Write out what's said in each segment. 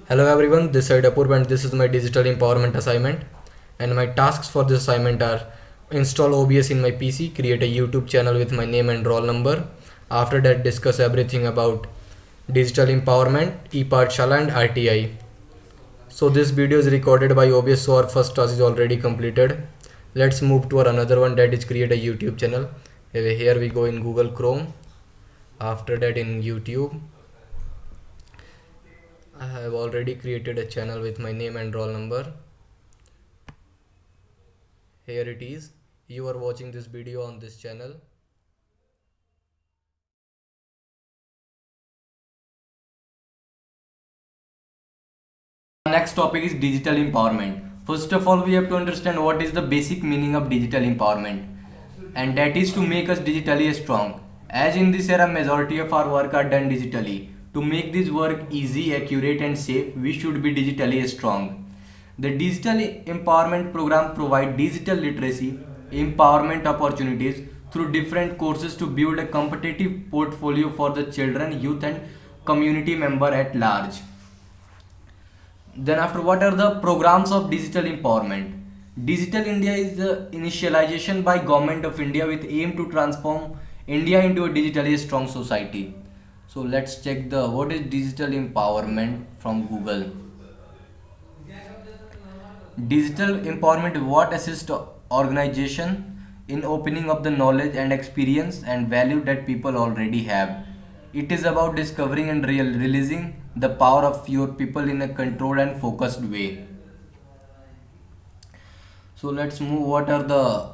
Hello everyone, this is Apurva and this is my digital empowerment assignment. And my tasks for this assignment are install OBS in my PC, create a YouTube channel with my name and roll number. After that, discuss everything about digital empowerment, ePathshala and RTI. So this video is recorded by OBS, so our first task is already completed. Let's move to our another one, that is create a YouTube channel. Here we go in Google Chrome. After that, in YouTube, I have already created a channel with my name and roll number. Here it is. You are watching this video on this channel. Next topic is digital empowerment. First of all, we have to understand what is the basic meaning of digital empowerment, and that is to make us digitally strong. As in this era, majority of our work are done digitally. To make this work easy, accurate and safe, we should be digitally strong. The digital empowerment program provide digital literacy, empowerment opportunities through different courses to build a competitive portfolio for the children, youth and community member at large. Then after, what are the programs of digital empowerment? Digital India is the initialization by Government of India with aim to transform India into a digitally strong society. So let's check the what is digital empowerment from Google. Digital empowerment what assists organization in opening up the knowledge and experience and value that people already have. It is about discovering and releasing the power of your people in a controlled and focused way. So let's move. What are the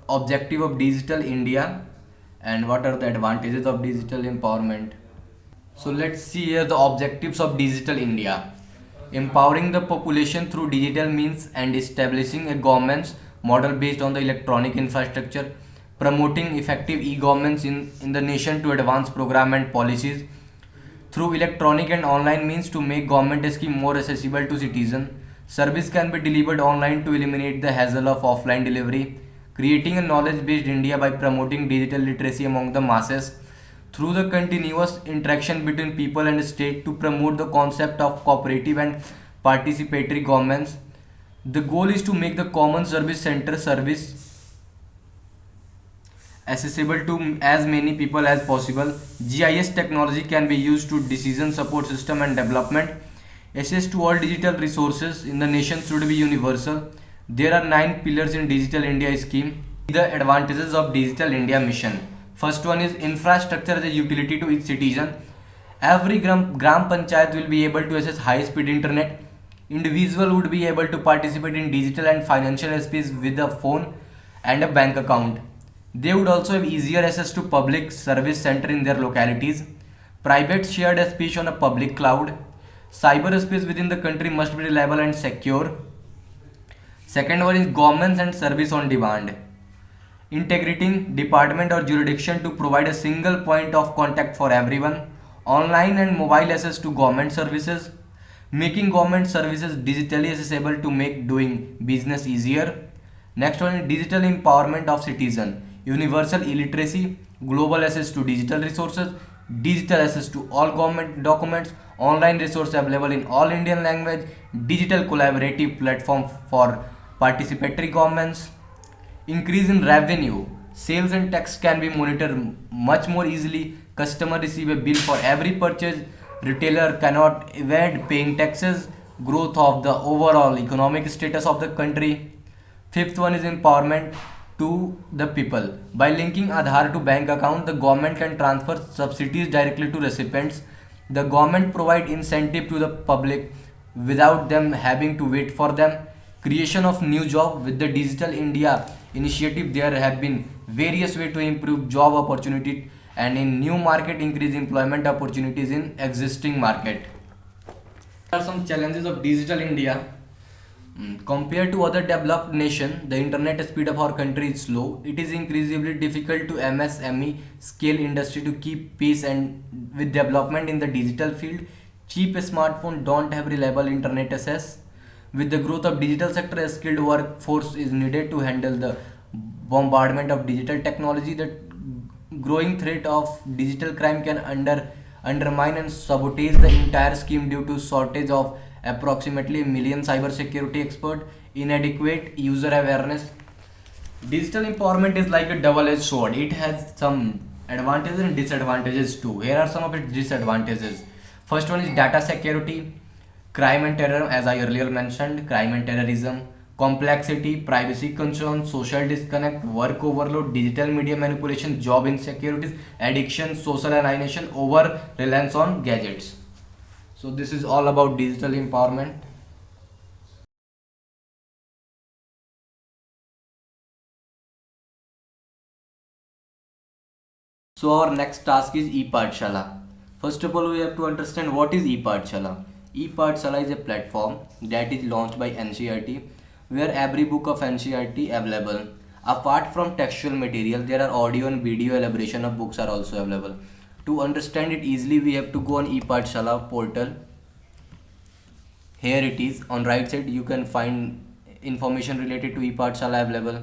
objective of digital India and what are the advantages of digital empowerment? So let's see here the objectives of digital India. Empowering the population through digital means and establishing a governance model based on the electronic infrastructure, promoting effective e-governments in the nation to advance program and policies through electronic and online means to make government scheme more accessible to citizens. Service can be delivered online to eliminate the hassle of offline delivery, creating a knowledge-based India by promoting digital literacy among the masses through the continuous interaction between people and state to promote the concept of cooperative and participatory governments. The goal is to make the common service center service accessible to as many people as possible. GIS technology can be used to decision support system and development. Access to all digital resources in the nation should be universal. There are 9 pillars in Digital India scheme. The advantages of Digital India mission. First one is infrastructure as a utility to each citizen. Every gram panchayat will be able to access high speed internet. Individual would be able to participate in digital and financial space with a phone and a bank account. They would also have easier access to public service center in their localities. Private shared space on a public cloud. Cyberspace within the country must be reliable and secure. Second one is governments and service on demand. Integrating department or jurisdiction to provide a single point of contact for everyone. Online and mobile access to government services. Making government services digitally accessible to make doing business easier. Next one is digital empowerment of citizen. Universal illiteracy, global access to digital resources, digital access to all government documents, online resource available in all Indian language, digital collaborative platform for participatory governments, increase in revenue, sales and tax can be monitored much more easily, customer receive a bill for every purchase, retailer cannot evade paying taxes, growth of the overall economic status of the country. Fifth one is empowerment to the people. By linking Aadhaar to bank account, the government can transfer subsidies directly to recipients. The government provide incentive to the public without them having to wait for them. Creation of new job with the Digital India initiative. There have been various ways to improve job opportunity and in new market increase employment opportunities in existing market. There are some challenges of Digital India. Compared to other developed nations, the internet speed of our country is slow. It is increasingly difficult to MSME scale industry to keep pace and with development in the digital field. Cheap smartphones don't have reliable internet access. With the growth of digital sector, a skilled workforce is needed to handle the bombardment of digital technology. The growing threat of digital crime can undermine and sabotage the entire scheme due to shortage of approximately a million cybersecurity expert, inadequate user awareness. Digital empowerment is like a double-edged sword. It has some advantages and disadvantages too. Here are some of its disadvantages. First one is data security, crime and terror, as I earlier mentioned, crime and terrorism, complexity, privacy concerns, social disconnect, work overload, digital media manipulation, job insecurities, addiction, social alienation, over reliance on gadgets. So this is all about digital empowerment. So our next task is ePathshala. First of all, we have to understand what is ePathshala. ePathshala is a platform that is launched by NCERT where every book of NCERT available. Apart from textual material, there are audio and video elaboration of books are also available. To understand it easily, we have to go on ePathshala portal. Here it is. On right side, you can find information related to ePathshala available.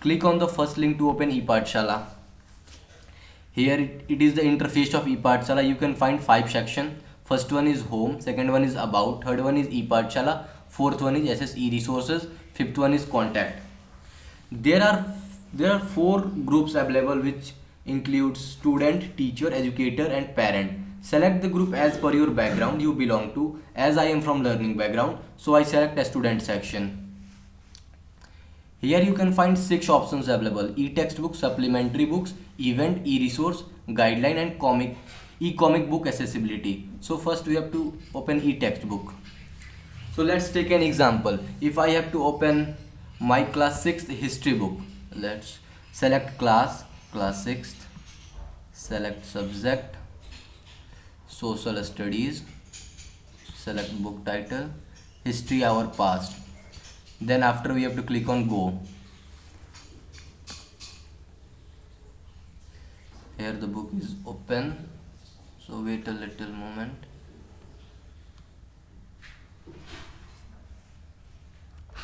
Click on the first link to open ePathshala. Here it is the interface of ePathshala. You can find 5 sections. First one is home, second one is about, third one is ePathshala, fourth one is SS e-resources, fifth one is contact. There are 4 groups available which includes student, teacher, educator and parent. Select the group as per your background you belong to. As I am from learning background, so I select a student section. Here you can find 6 options available: e-textbook, supplementary books, event, e-resource, guideline and e-comic book accessibility. So first we have to open e-textbook. So let's take an example. If I have to open my class 6th history book, let's select class 6th, select subject, social studies, select book title, history our past. Then after we have to click on go. Here the book is open, so wait a little moment.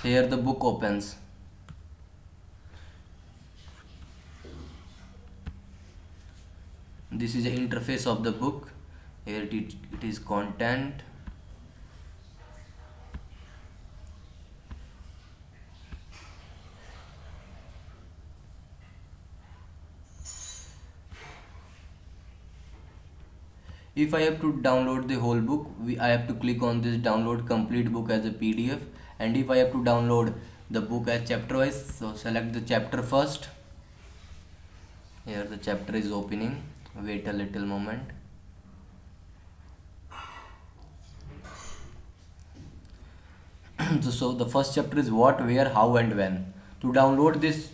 Here the book opens. This is the interface of the book. Here it is content. If I have to download the whole book, I have to click on this download complete book as a PDF. And if I have to download the book as chapter wise, so select the chapter first. Here the chapter is opening. Wait a little moment. So the first chapter is what, where, how and when. To download this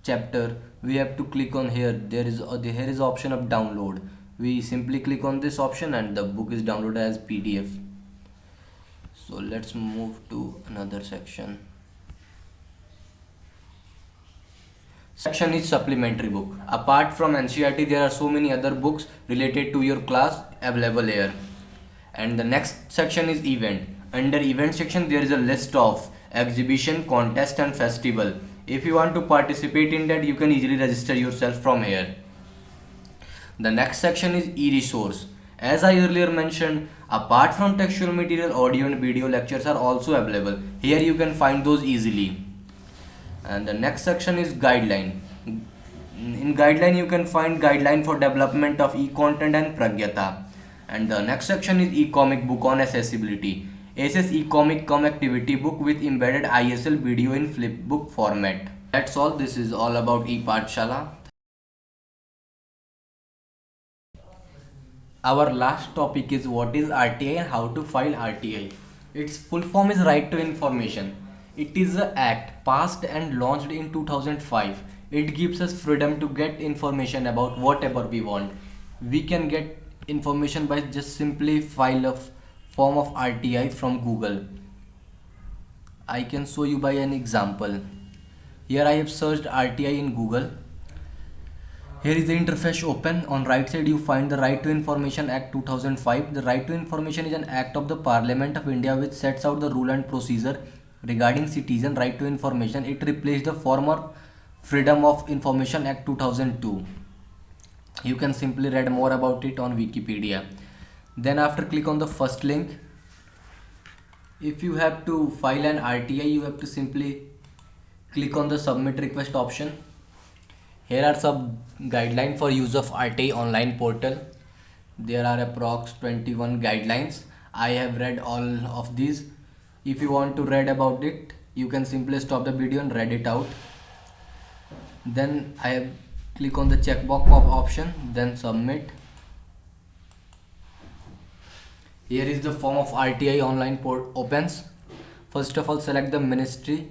chapter, we have to click on here. Here is option of download. We simply click on this option and the book is downloaded as PDF. So let's move to another section. Section is supplementary book. Apart from NCERT, there are so many other books related to your class available here. And the next section is event. Under event section, there is a list of exhibition, contest and festival. If you want to participate in that, you can easily register yourself from here. The next section is e-resource. As I earlier mentioned, apart from textual material, audio and video lectures are also available. Here you can find those easily. And the next section is guideline. In guideline you can find guideline for development of e-content and Pragyata. And the next section is e-comic book on accessibility. SS e-comic activity book with embedded ISL video in flipbook format. That's all. This is all about ePathshala. Our last topic is what is RTI and how to file RTI. Its full form is Right to Information. It is an act passed and launched in 2005. It gives us freedom to get information about whatever we want. We can get information by just simply file a form of RTI from Google. I can show you by an example. Here I have searched RTI in Google. Here is the interface open. On right side you find the Right to Information Act 2005. The Right to Information is an act of the Parliament of India which sets out the rule and procedure regarding citizen right to information. It replaced the former Freedom of Information Act 2002. You can simply read more about it on Wikipedia. Then after click on the first link. If you have to file an RTI, you have to simply click on the submit request option. Here are some guidelines for use of RTI online portal. There are approx 21 guidelines. I have read all of these. If you want to read about it, you can simply stop the video and read it out. Then I have click on the checkbox of option, then submit. Here is the form of RTI online port opens. First of all, select the ministry,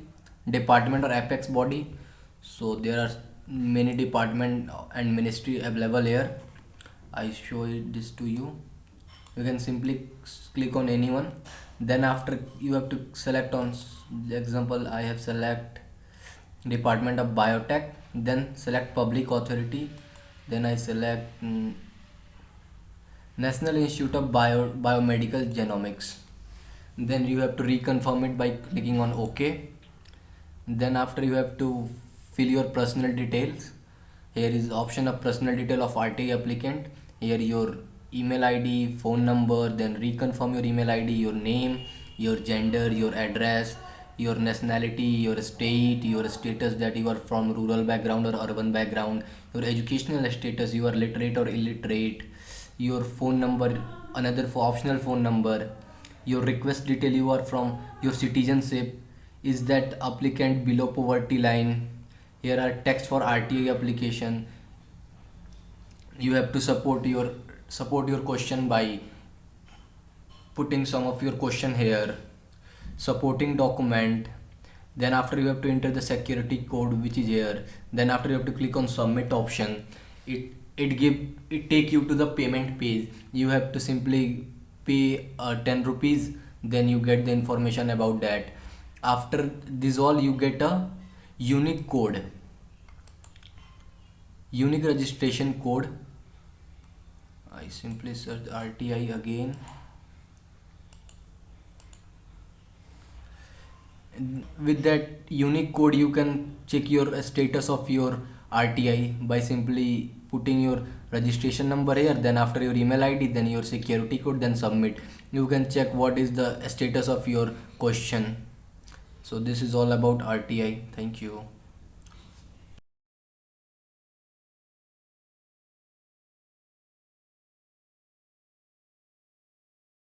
department or apex body. So there are many department and ministry available here. I show this to you. You can simply click on anyone. Then after you have to select on example, I have select Department of Biotech, then select Public Authority, then I select National Institute of Biomedical Genomics. Then you have to reconfirm it by clicking on OK. Then after you have to fill your personal details. Here is option of personal detail of RTI applicant. Here your email ID, phone number, then reconfirm your email ID, your name, your gender, your address, your nationality, your state, your status that you are from rural background or urban background, your educational status, you are literate or illiterate, your phone number, another for optional phone number, your request detail, you are from your citizenship, is that applicant below poverty line. Here are text for RTI application. You have to support your question by putting some of your question here. Supporting document. Then after you have to enter the security code which is here. Then after you have to click on submit option. It take you to the payment page. You have to simply pay 10 rupees, then you get the information about that. After this all, you get a unique code, unique registration code. I simply search RTI again. With that unique code, you can check your status of your RTI by simply putting your registration number here, then after your email ID, then your security code, then submit. You can check what is the status of your question. So this is all about RTI. Thank you.